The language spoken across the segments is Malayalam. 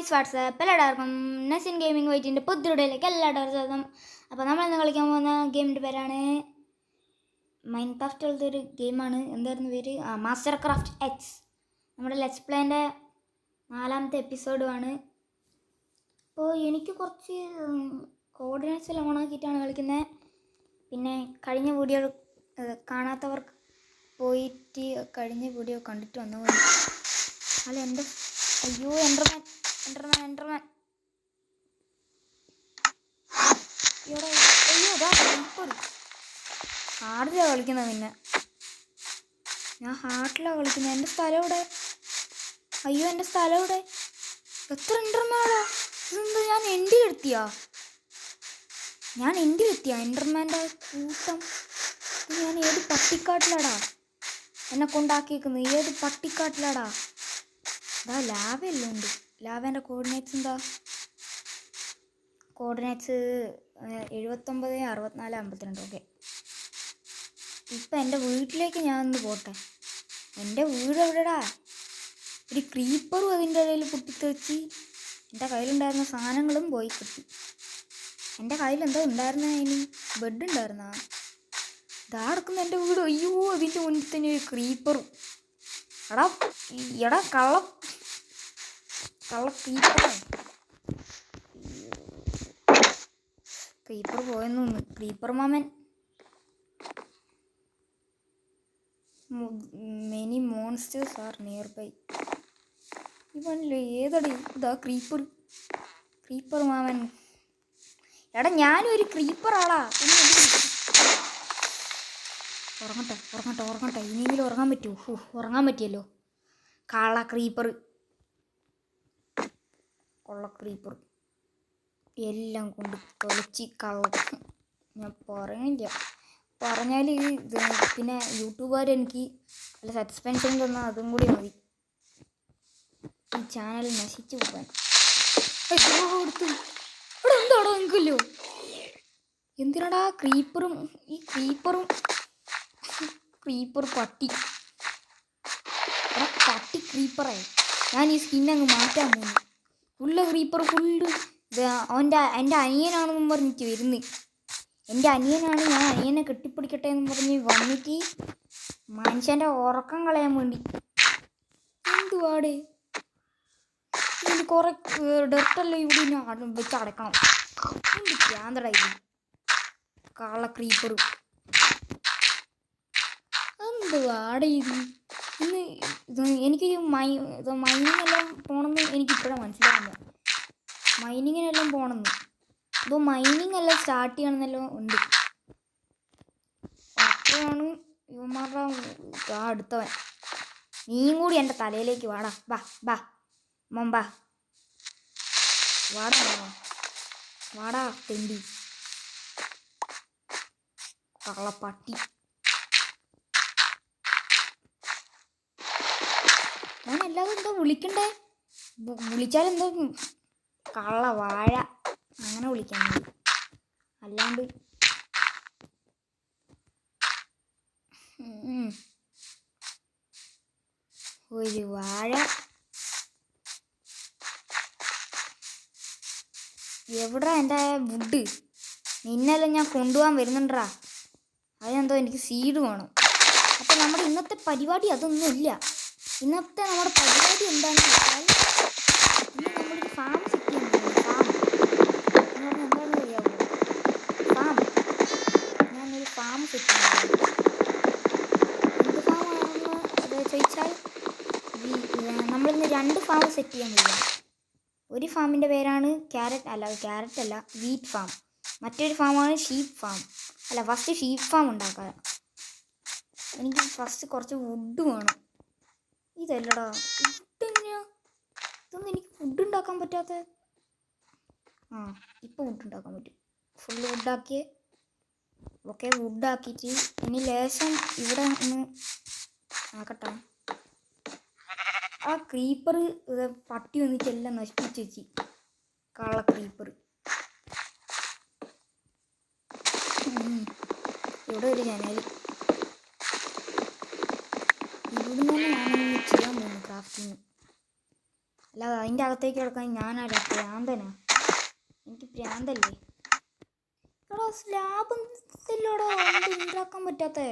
ഗായ്സ് വാട്സാപ്പ് എല്ലാവർക്കും നസിൻ ഗെയിമിംഗ് വൈറ്റിൻ്റെ പുതിയൊരുടയിലേക്ക് എല്ലാവർക്കും സ്വാഗതം. അപ്പോൾ നമ്മളിന്ന് കളിക്കാൻ പോകുന്ന ഗെയിമിൻ്റെ പേരാണ് മൈൻക്രാഫ്റ്റ് പോലത്തെ ഒരു ഗെയിമാണ്. എന്തായിരുന്നു പേര്? Master craft X. നമ്മുടെ ലെറ്റ്സ് പ്ലേൻ്റെ 4ാമത്തെ എപ്പിസോഡുമാണ്. അപ്പോൾ എനിക്ക് കുറച്ച് കോർഡിനേറ്റ്സ് എല്ലാം ഓണാക്കിയിട്ടാണ് കളിക്കുന്നത്. പിന്നെ കഴിഞ്ഞ വീഡിയോ കാണാത്തവർക്ക് പോയിട്ട് കഴിഞ്ഞ വീഡിയോ കണ്ടിട്ട് വന്നു. അല്ല എൻ്റെ അയ്യോ എൻ്റർമാൻ ഇവിടെ അയ്യോ ഇതാ ഹാർഡിലാണ് കളിക്കുന്നത്. പിന്നെ ഞാൻ ഹാർഡിലാണ് കളിക്കുന്നത്. എൻ്റെ സ്ഥലം ഇവിടെ. അയ്യോ എൻ്റെ സ്ഥലം ഇവിടെ. എത്ര എൻ്റർമാനാ ഇതെന്താ? ഞാൻ എൻഡിലെത്തിയാ എൻ്റർമാൻ്റെ കൂട്ടം. ഞാൻ ഏത് പട്ടിക്കാട്ടിലാടാ എന്നെ കൊണ്ടാക്കിയേക്കുന്നത്? ഏത് പട്ടിക്കാട്ടിലാടാ? ഇതാ ലാവെല്ലാം ഉണ്ട്. ലാവേൻ്റെ കോർഡിനേറ്റ്സ് എന്താ? കോർഡിനേറ്റ്സ് 79, 64, 52. ഓക്കെ, ഇപ്പം എൻ്റെ വീട്ടിലേക്ക് ഞാൻ ഒന്ന് പോട്ടെ. എൻ്റെ വീട് എവിടെടാ? ഒരു ക്രീപ്പറും അതിൻ്റെ ഇടയിൽ പൊട്ടിത്തെറിച്ച് എൻ്റെ കയ്യിലുണ്ടായിരുന്ന സാധനങ്ങളും പോയി കിട്ടി. എൻ്റെ കയ്യിൽ എന്താ ഉണ്ടായിരുന്ന? ഇനി ബെഡ് ഉണ്ടായിരുന്നാ? ഇതാ കിടക്കുന്ന എൻ്റെ വീട്. അയ്യോ അതിൻ്റെ മുന്നിൽ തന്നെ ഒരു ക്രീപ്പറും. എടാ കള്ള ക്രീപ്പർ പോയെന്ന് തോന്നുന്നു. ക്രീപ്പർ മാമൻ. Many monsters are nearby. ഇവനല്ലേ ഏതടി? ഇതാ ക്രീപ്പർ മാമൻ. എടാ ഞാനും ഒരു ക്രീപ്പറാടാ. ഉറങ്ങട്ടെ. ഇനിയെങ്കിലും ഉറങ്ങാൻ പറ്റുമോ? ഉറങ്ങാൻ പറ്റിയല്ലോ. കൊള്ള ക്രീപ്പർ എല്ലാം കൊണ്ട് തൊലച്ച് ഞാൻ പറയണില്ല. പറഞ്ഞാൽ ഇത് പിന്നെ യൂട്യൂബുകാർ എനിക്ക് നല്ല സസ്പെൻഷൻ തന്നാൽ അതും കൂടി മതി ഈ ചാനൽ നശിച്ചു പോകാൻ. കൊടുത്തു ഇവിടെ എന്താടോ നിൽക്കല്ലോ? എന്തിനാടാ ക്രീപ്പർ പട്ടി ക്രീപ്പറേ. ഞാൻ ഈ സ്കിന്നങ്ങ് മാറ്റാൻ പോകുന്നു. ക്രീപ്പർ ഫുള്ള് എൻ്റെ അനിയനാണെന്നും പറഞ്ഞിട്ട് വരുന്നത്. എൻ്റെ അനിയനാണ്. ഞാൻ അനിയനെ കെട്ടിപ്പിടിക്കട്ടെ എന്ന് പറഞ്ഞ് വന്നിട്ട് മനുഷ്യൻ്റെ ഉറക്കം കളയാൻ വേണ്ടി. എന്തുവാടേ ഇതിന് കുറെ ഡെർട്ടല്ലോ ഇവിടെ വെച്ച് അടക്കണം. എന്ത് ഭ്രാന്തടാ ഇത്? കള്ള ക്രീപ്പർ എന്തുവാടേ ഇത്? എനിക്ക് മൈനിങ്ങെല്ലാം പോകണമെന്ന് എനിക്കിപ്പോഴാണ് മനസ്സിലാവില്ല. മൈനിങ്ങിനെല്ലാം പോകണമെന്ന്. ഇപ്പോൾ മൈനിങ് എല്ലാം സ്റ്റാർട്ട് ചെയ്യണമെന്നെല്ലാം ഉണ്ട്. അപ്പോഴാണ് ഇവന്മാരുടെ അടുത്തവൻ. നീയും കൂടി എൻ്റെ തലയിലേക്ക് വാടാ. മൊമ്പാ വാടാ തെണ്ടി കള്ളപ്പട്ടി. ഞാൻ അല്ലാതെ എന്തോ വിളിക്കണ്ടേ? വിളിച്ചാലെന്തോ കള്ള വാഴ അങ്ങനെ വിളിക്കാൻ മതി. അല്ലാണ്ട് ഒരു വാഴ. എവിടാ എൻ്റെ വുഡ്? നിന്നെല്ലാം ഞാൻ കൊണ്ടുപോകാൻ വരുന്നുണ്ടാ. അതിനെന്തോ എനിക്ക് സീഡ് വേണം. അപ്പം നമ്മുടെ ഇന്നത്തെ പരിപാടി അതൊന്നും ഇല്ല. ഇന്നത്തെ നമ്മുടെ പരിപാടി എന്താണെന്ന് വെച്ചാൽ ഇന്ന് നമ്മളൊരു ഫാം സെറ്റ് ചെയ്യുന്നുണ്ട്. എന്താണെന്ന് അറിയാമോ? ഞാനൊരു ഫാം സെറ്റ് ചെയ്യുന്നുണ്ട്. എന്ത് ഫാമാണെന്ന് ചോദിച്ചാൽ നമ്മളിന്ന് 2 ഫാം സെറ്റ് ചെയ്യാൻ കഴിയും. ഒരു ഫാമിൻ്റെ പേരാണ് ക്യാരറ്റ് അല്ല വീറ്റ് ഫാം. മറ്റൊരു ഫാമാണ് sheep farm. First sheep farm ഉണ്ടാക്കാം. എനിക്ക് ഫസ്റ്റ് കുറച്ച് വുഡ് വേണം. ഇതല്ലടാ വുഡ് എങ്ങനെയാ? ഇതൊന്നും എനിക്ക് ഫുഡ് ഉണ്ടാക്കാൻ പറ്റാത്ത. ഇപ്പോൾ വുഡ് ഉണ്ടാക്കാൻ പറ്റും. ഫുള്ള് വുഡാക്കിയേ. ഓക്കെ, വുഡാക്കിയിട്ട് ഇനി ലേശം ഇവിടെ ഒന്ന് ആക്കട്ടെ. ആ ക്രീപ്പർ പട്ടി വന്നിട്ട് എല്ലാം നശിപ്പിച്ച് വെച്ച്. കള്ള ക്രീപ്പർ. ഇവിടെ ഒരു ജനൽ. ഇവിടുന്ന് തന്നെ ഞാനൊന്ന് ചെയ്യാൻ പോകുന്നു ക്രാഫ്റ്റിങ്. അല്ലാതെ അതിൻ്റെ അകത്തേക്ക് കിടക്കാൻ ഞാനാരാ? പ്രാന്തനാ? എനിക്ക് പ്രാന്തല്ലേ? എടാ സ്ലാബ് ഇല്ലോടോ, എന്ത് ഉണ്ടാക്കാൻ പറ്റാത്തേ?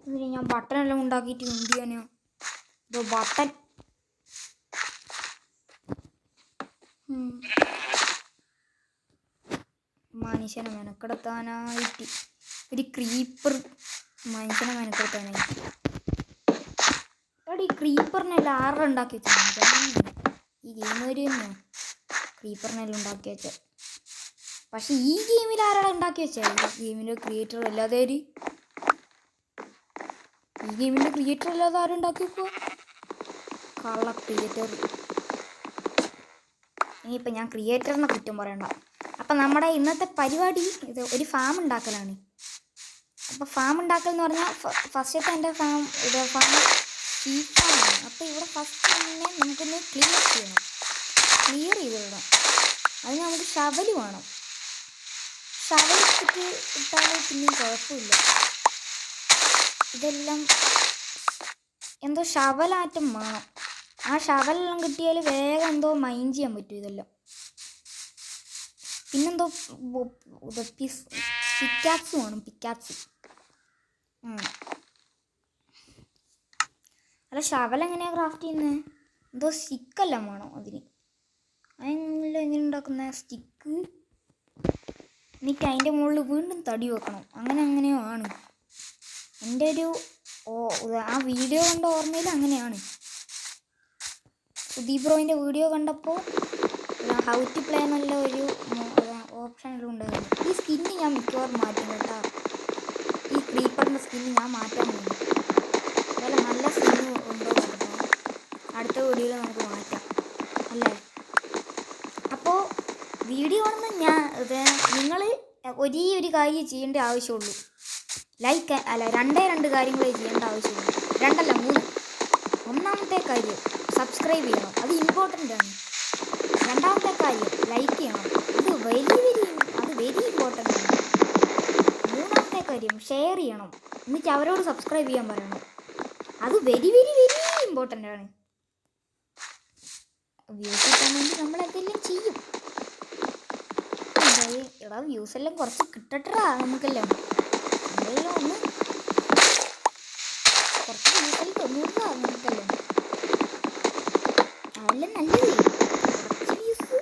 ഇതിന് ഞാൻ ബട്ടണെല്ലാം ഉണ്ടാക്കിയിട്ട് എന്ത് ചെയ്യാനോ? ഇതോ ബട്ടൺ. മനുഷ്യനെ മെനക്കെടുത്താനായിട്ട് ഒരു ക്രീപ്പർ മനുഷ്യനെ മെനക്കെടുത്താനായിട്ട്. എടാ ഈ ക്രീപ്പറിനെല്ലാം ആരുടെ ഉണ്ടാക്കി വെച്ചാൽ ഈ ഗെയിം വരെ തന്നെ ക്രീപ്പറിനെല്ലാം ഉണ്ടാക്കി വെച്ചത്. പക്ഷെ ഈ ഗെയിമിൽ ആരാണ് ഉണ്ടാക്കി വെച്ചത്? ഈ ഗെയിമിൻ്റെ ക്രിയേറ്റർ അല്ലാതെ ഈ ഗെയിമിൻ്റെ ക്രിയേറ്റർ അല്ലാതെ ആരുണ്ടാക്കി വെക്കുക? കള്ള ക്രിയേറ്റർ. ഇനിയിപ്പോൾ ഞാൻ ക്രിയേറ്ററിനെ കുറ്റം പറയണ്ട. അപ്പം നമ്മുടെ ഇന്നത്തെ പരിപാടി ഇത് ഒരു ഫാം ഉണ്ടാക്കലാണ്. അപ്പോൾ ഫാം ഉണ്ടാക്കൽ എന്ന് പറഞ്ഞാൽ ഫസ്റ്റത്തെ എൻ്റെ ഫാം ഷീപ്പ് ഫാമാണ്. അപ്പോൾ ഇവിടെ ഫസ്റ്റ് തന്നെ നമുക്കൊന്ന് ക്ലിയർ ചെയ്യണം. ക്ലിയർ ചെയ്ത് വിടണം. അതിന് നമുക്ക് ഷവൽ വേണം. ഷവൽ ഇട്ടാൽ പിന്നെയും കുഴപ്പമില്ല. ഇതെല്ലാം എന്തോ ഷവലാറ്റം വേണം. ആ ഷവലെല്ലാം കിട്ടിയാൽ വേഗം എന്തോ മൈൻഡ് ചെയ്യാൻ പറ്റും ഇതെല്ലാം. പിന്നെന്തോ പിക്കാക്സ് വേണം. പിക്കാക്സ് അല്ല ഷവൽ എങ്ങനെയാണ് ക്രാഫ്റ്റ് ചെയ്യുന്നത്? എന്തോ സ്റ്റിക്കെല്ലാം വേണം അതിന്. അതെല്ലാം എങ്ങനെ ഉണ്ടാക്കുന്ന സ്റ്റിക്ക്? എന്നിട്ട് അതിൻ്റെ മുകളിൽ വീണ്ടും തടി വെക്കണം. അങ്ങനെയോ ആണ് എൻ്റെ ഒരു ആ വീഡിയോ കണ്ട ഓർമ്മയിൽ അങ്ങനെയാണ്. സുദീപ് ബ്രോയിൻ്റെ വീഡിയോ കണ്ടപ്പോൾ ഹൗ ടു പ്ലേ എന്നുള്ള ഒരു ഓപ്ഷനെല്ലാം ഉണ്ടായിരുന്നു. ഈ സ്കിന്ന് ഞാൻ മിക്കവാറും മാറ്റും കേട്ടോ. ഈ ക്രീപ്പറിൻ്റെ സ്കിന്ന് ഞാൻ മാറ്റാൻ പോകുന്നു. അതുപോലെ നല്ല സ്കിന്ന് ഉണ്ടോ കേട്ടോ, അടുത്ത വീഡിയോയിൽ നമുക്ക് മാറ്റാം അല്ലേ? അപ്പോൾ വീഡിയോ കാണുന്ന നിങ്ങൾ ഒരു കാര്യം ചെയ്യേണ്ട ആവശ്യമുള്ളൂ. ലൈക്ക് അല്ല, രണ്ട് കാര്യങ്ങളെ ചെയ്യേണ്ട ആവശ്യമുള്ളൂ. 2 അല്ല 3. ഒന്നാമത്തെ കാര്യം സബ്സ്ക്രൈബ് ചെയ്യണം. അത് ഇമ്പോർട്ടൻ്റ് ആണ്. രണ്ടാമത്തെ കാര്യം ലൈക്ക് ചെയ്യണം. അത് വെരി ഇമ്പോർട്ടൻ്റ് ആണ്. മൂന്നാമത്തെ കാര്യം ഷെയർ ചെയ്യണം. എന്നിട്ട് അവരോട് സബ്സ്ക്രൈബ് ചെയ്യാൻ പറയണം. അത് വെരി ഇമ്പോർട്ടൻ്റ് ആണ്. വ്യൂസ് കിട്ടാൻ വേണ്ടി നമ്മളെന്തെല്ലാം ചെയ്യും. എടാ വ്യൂസ് എല്ലാം കുറച്ച് കിട്ടട്ടാ നമുക്കെല്ലാം. നമ്മളെല്ലാം ഒന്ന് കുറച്ച് വ്യൂസിൽ തൊണ്ണൂറാ നമുക്കെല്ലാം. അതെല്ലാം നല്ലത്. കുറച്ച് വ്യൂസ്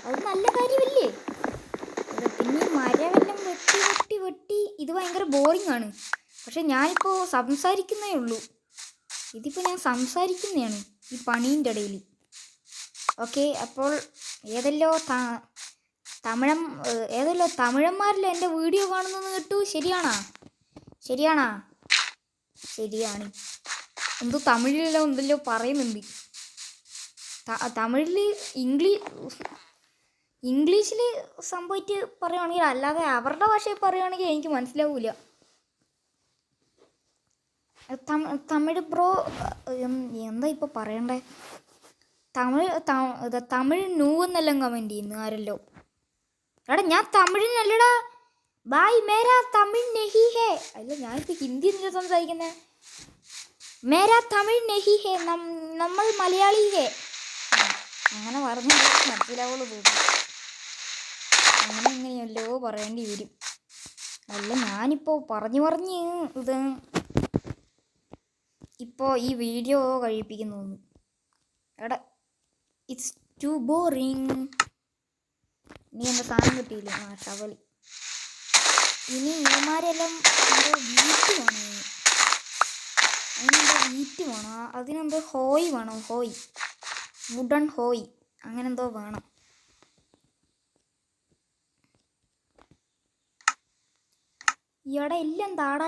അത് നല്ല കാര്യമല്ലേ? പിന്നെ മരമെല്ലാം വെട്ടി ഇത് ഭയങ്കര ബോറിംഗ് ആണ്. പക്ഷെ ഞാനിപ്പോൾ സംസാരിക്കുന്നേ ഉള്ളൂ. ഇതിപ്പോൾ ഞാൻ സംസാരിക്കുന്നതാണ് ഈ പണീൻ്റെ ഇടയിൽ. ഓക്കെ, അപ്പോൾ ഏതല്ലോ തമിഴന്മാരിൽ എൻ്റെ വീഡിയോ കാണുന്നെന്ന് കേട്ടു. ശരിയാണോ? ശരിയാണ്. എന്തോ തമിഴിലെല്ലാം എന്തെല്ലോ പറയുന്നുണ്ട്. തമിഴിൽ ഇംഗ്ലീഷിൽ സംഭവിച്ച് പറയുകയാണെങ്കിൽ, അല്ലാതെ അവരുടെ ഭാഷയിൽ പറയുകയാണെങ്കിൽ എനിക്ക് മനസ്സിലാവില്ല. തമിഴ് ബ്രോ എന്താ ഇപ്പോൾ പറയണ്ടേ? തമിഴ് നൂവെന്നെല്ലാം കമൻറ്റ് ചെയ്യുന്നു ആരല്ലോ. എടാ ഞാൻ തമിഴിനല്ലടാ. ബായ് മേരാ തമിഴ് നെഹി ഹേ. അല്ല ഞാനിപ്പോൾ ഹിന്ദി എന്തിനാ സംസാരിക്കുന്നത്? മേരാ തമിഴ് നെഹി ഹേ, നമ്മൾ മലയാളി ഹേ. അങ്ങനെ പറഞ്ഞു മനസ്സിലാവുള്ളൂ തോന്നി. എങ്ങനെയല്ലോ പറയേണ്ടി വരും. അല്ല ഞാനിപ്പോൾ പറഞ്ഞ് ഇത് ഇപ്പോൾ ഈ വീഡിയോ കഴിപ്പിക്കുന്നു. എടാ ഇറ്റ്സ് ടു ബോറിങ്. ഇനി എൻ്റെ സാധനം കിട്ടിയില്ല. ഷവൽ. ഇനി ഇവന്മാരെല്ലാം എന്തോ വീറ്റ് വേണം. അതിനെന്തോ വീറ്റ് വേണം. അതിനെന്തോ ഹോയ് വേണം. വുഡൺ ഹോയ് അങ്ങനെന്തോ വേണം. ഇവിടെ എല്ലാം താടാ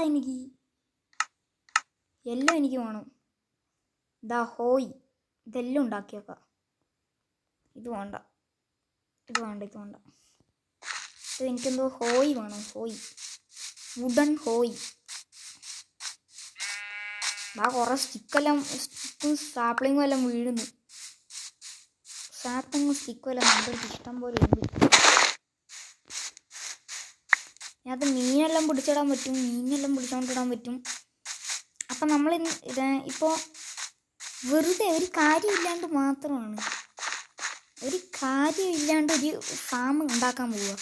എല്ലാം എനിക്ക് വേണം. ഇതാ ഹോയ്. ഇതെല്ലാം ഉണ്ടാക്കി വെക്കാം. ഇത് വേണ്ട. ഇത് എനിക്കെന്തോ ഹോയ് വേണം. വുഡൺ ഹോയ്. കുറേ സ്റ്റിക്കും സാപ്ലിങ്ങും എല്ലാം വീഴുന്നു. സാപ്ലിങ്ങും സ്റ്റിക്കും എല്ലാം നമ്മുടെ ഇഷ്ടം പോലെ ഉണ്ട്. അത് മീനെല്ലാം പിടിച്ചിടാൻ പറ്റും. മീനെല്ലാം പിടിച്ചോണ്ടിടാൻ പറ്റും. അപ്പം നമ്മൾ ഇത് ഇപ്പോൾ വെറുതെ ഒരു കാര്യമില്ലാണ്ട് മാത്രമാണ് ഒരു ഫാം ഉണ്ടാക്കാൻ പോവുക.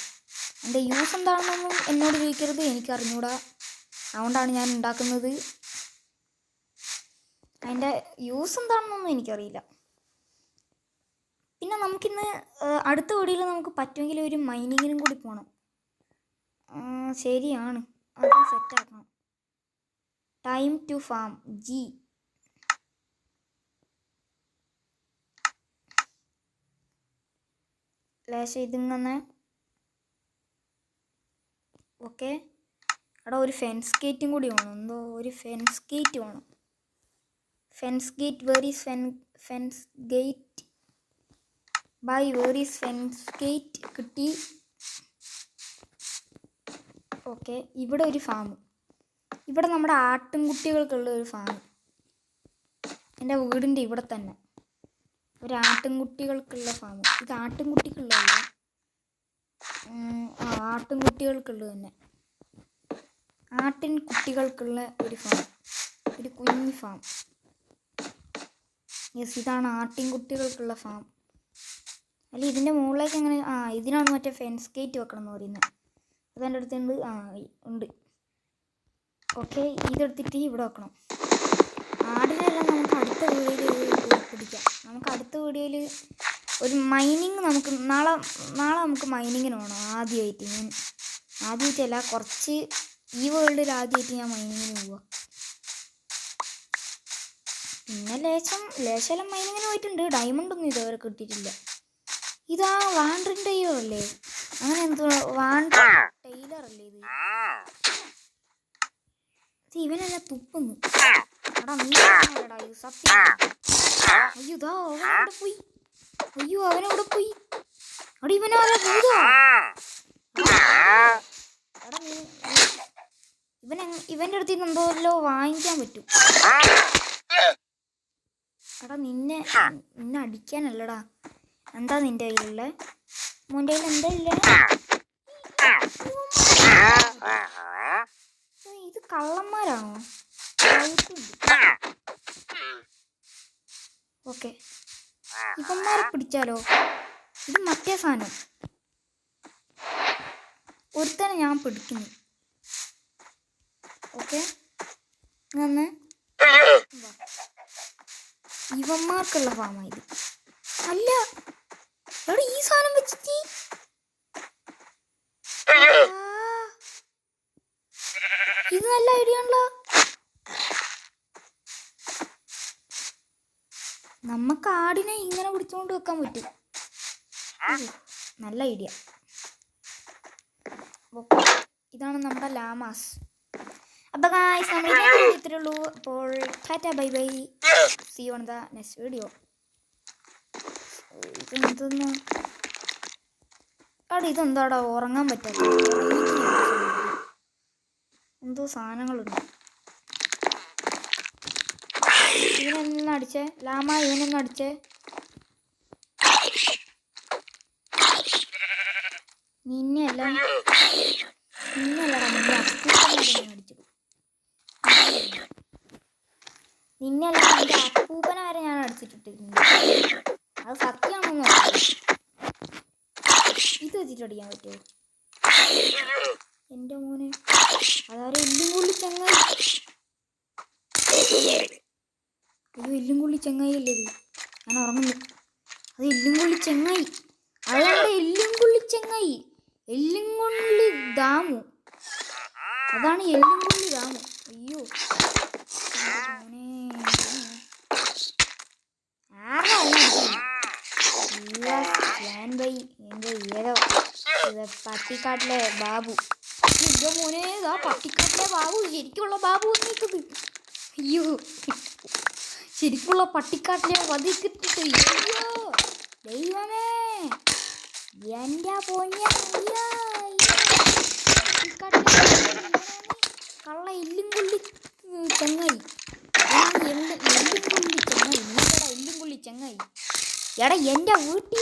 എൻ്റെ യൂസ് എന്താണെന്നൊന്നും എന്നോട് ചോദിക്കരുത്, എനിക്കറിഞ്ഞൂടാ. അതുകൊണ്ടാണ് ഞാൻ ഉണ്ടാക്കുന്നത്. അതിൻ്റെ യൂസ് എന്താണെന്നൊന്നും എനിക്കറിയില്ല. പിന്നെ നമുക്കിന്ന് അടുത്ത വീഡിയോയിൽ നമുക്ക് പറ്റുമെങ്കിൽ ഒരു മൈനിങ്ങിനും കൂടി പോകണം. ശരിയാണ്, അത് സെറ്റാക്കണം. ടൈം ടു ഫാം ജി. ലേശം ഇതിങ്ങനെ ഓക്കെ. അവിടെ ഒരു ഫെൻസ് ഗേറ്റും കൂടി വേണം. എന്തോ ഒരു ഫെൻസ് ഗേറ്റ് വേണം. Fence gate, where is fence gate by, where is fence gate? കിട്ടി. ഓക്കെ, ഇവിടെ ഒരു ഫാം. ഇവിടെ നമ്മുടെ ആട്ടിൻകുട്ടികൾക്കുള്ള ഒരു ഫാം. എൻ്റെ വീടിൻ്റെ ഇവിടെ തന്നെ ഒരു ആട്ടിൻകുട്ടികൾക്കുള്ള ഫാം. ഇത് ആട്ടിൻകുട്ടിക്കുള്ളതല്ല, ആട്ടിൻകുട്ടികൾക്കുള്ളത് തന്നെ. ആട്ടിൻകുട്ടികൾക്കുള്ള ഒരു ഫാം, ഒരു കുഞ്ഞു ഫാം. യെസ്, ഇതാണ് ആട്ടിൻകുട്ടികൾക്കുള്ള ഫാം. അല്ല, ഇതിൻ്റെ മുകളിലേക്ക് അങ്ങനെ ഇതിനാണ് മറ്റേ ഫെൻസ് ഗേറ്റ് വെക്കണം എന്ന് പറയുന്നത്. അതെൻ്റെ അടുത്തുണ്ട്. ഉണ്ട്. ഓക്കെ, ഇതെടുത്തിട്ട് ഇവിടെ വെക്കണം. ആടിനെല്ലാം നമുക്ക് അടുത്ത വീഡിയോയിൽ പിടിക്കാം. നമുക്ക് അടുത്ത വീഡിയോയിൽ ഒരു മൈനിങ് നാളെ നമുക്ക് മൈനിങ്ങിന് പോകണം. ആദ്യമായിട്ടല്ല, കുറച്ച് ഈ വേൾഡിൽ ആദ്യമായിട്ട് ഞാൻ മൈനിങ്ങിന് പോവുക. പിന്നെ ലേശം മൈനിങ്ങിന് പോയിട്ടുണ്ട്. ഡയമണ്ടൊന്നും ഇതുവരെ കിട്ടിയിട്ടില്ല. ഇതാ വാണ്ടർ ടൈലർ അല്ലേ? അങ്ങനെ എന്തോ വാണ്ടർ ടൈലർ അല്ലേ ഇത്? ഇവനെല്ലാം തുപ്പുന്നു. എടാ നീ ഇത് സത്യം. അയ്യോ, ഇതാ അവനവിടെ പോയി. അവനവിടെ പോയി. അവിടെ ഇവനാരെ ഭൂതോ? എടാ ഇവൻ്റെ അടുത്ത് നിന്ന് എന്തോല്ലോ വാങ്ങിക്കാൻ പറ്റും. എടാ നിന്നെ അടിക്കാനല്ലടാ. എന്താ നിന്റെ കയ്യിലുള്ള? മോൻ്റെ കയ്യിൽ എന്താ ഇല്ല? ഇത് കള്ളന്മാരാണോ? ഓക്കെ, ഇവന്മാരെ പിടിച്ചാലോ? ഇത് മറ്റേ സാധനം. ഒരുത്തനെ ഞാൻ പിടിക്കുന്നു. ഓക്കെ, ഇവന്മാർക്കുള്ള ഫാമായത് അല്ല. എവിടെ ഈ സാധനം വെച്ചിട്ട്? ഇത് നല്ല ഐഡിയ ആണല്ലോ. നമുക്ക് ആടിനെ ഇങ്ങനെ പിടിച്ചുകൊണ്ട് വെക്കാൻ പറ്റും. നല്ല ഐഡിയ. ഇതാണ് നമ്മുടെ ലാമാസ്. അപ്പോൾ ഗായ്സ്, നമ്മൾ ഇത്രയേ ഉള്ളൂ. അപ്പോൾ ടാറ്റ bye bye, see you on the next video. ഇതെന്തെന്ന് ഇതെന്താടാ ഉറങ്ങാൻ പറ്റാത്ത എന്തോ സാധനങ്ങളുണ്ട്. ഇവനൊന്നും അടിച്ചേ ലാമ, ഇവനൊന്നും അടിച്ചേ. നിന്നെയല്ലടാ, നിന്നെ അപ്പൂപ്പനെ വരെ ഞാൻ അടിച്ചിട്ടിട്ടുണ്ട്. അത് സത്യമാണെന്ന് ഇത് വെച്ചിട്ട് അടിക്കാൻ പറ്റുമോ? എൻ്റെ മോനെ, അതാരും എല്ലും കൊള്ളി ചങ്ങായി. അയ്യോ, എല്ലും കൊള്ളി ചങ്ങായി അല്ലേ ഇത്? ഞാൻ ഉറങ്ങുന്നു. അത് എല്ലും കൊള്ളി ചങ്ങായി. അതാണ് എല്ലും കൊള്ളി ചങ്ങായി. എല്ലും കൊള്ളി ദാമു. അതാണ് എല്ലും കൊള്ളി ദാമു. അയ്യോ പട്ടിക്കാട്ടിലെ ബാബു. മോനെ, ആ പട്ടിക്കാട്ടിലെ ബാബു, ശരിക്കുള്ള ബാബു വന്നിട്ടത്. അയ്യോ, ശരിക്കുള്ള പട്ടിക്കാട്ടിലെ വധിക്കിട്ടിട്ട്. അയ്യോ ദൈവമേ, എൻ്റെ പൊന്ന കള്ള എല്ലും കൊള്ളി ചങ്ങായി. എല്ലും കൊള്ളി ചങ്ങായി. എടാ എൻ്റെ വീട്ടിൽ